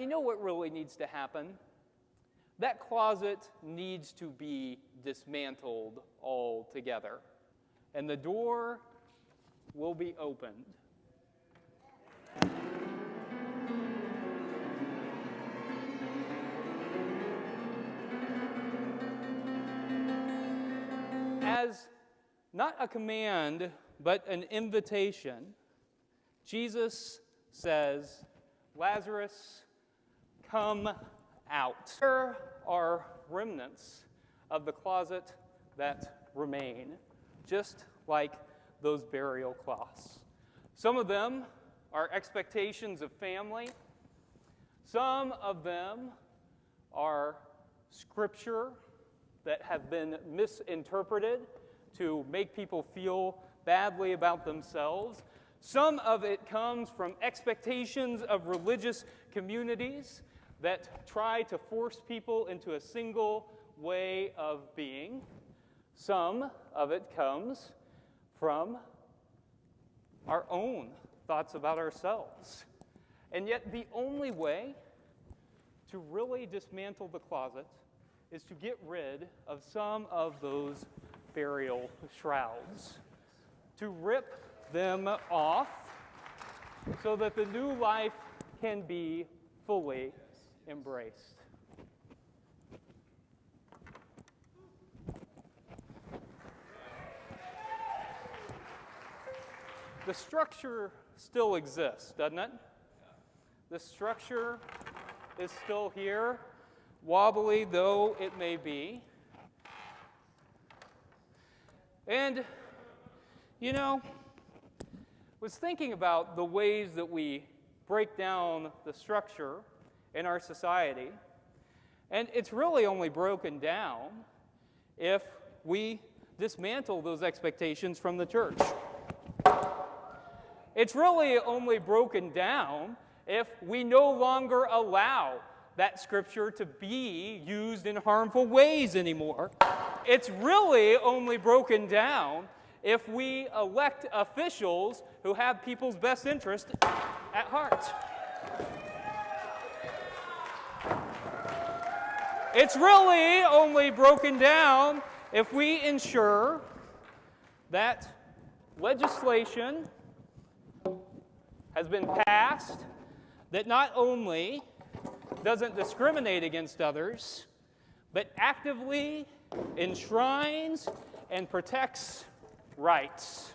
you know what really needs to happen? That closet needs to be dismantled altogether, and the door will be opened. As not a command, but an invitation, Jesus says, Lazarus, come out. There are remnants of the closet that remain, just like those burial cloths. Some of them are expectations of family. Some of them are scripture that have been misinterpreted to make people feel badly about themselves. Some of it comes from expectations of religious communities that try to force people into a single way of being. Some of it comes from our own thoughts about ourselves. And yet the only way to really dismantle the closet is to get rid of some of those burial shrouds, to rip them off so that the new life can be fully embraced. The structure still exists, doesn't it? The structure is still here, wobbly though it may be. And, you know, was thinking about the ways that we break down the structure in our society, and it's really only broken down if we dismantle those expectations from the church. It's really only broken down if we no longer allow that scripture to be used in harmful ways anymore. It's really only broken down if we elect officials who have people's best interest at heart. It's really only broken down if we ensure that legislation has been passed that not only doesn't discriminate against others, but actively enshrines and protects rights.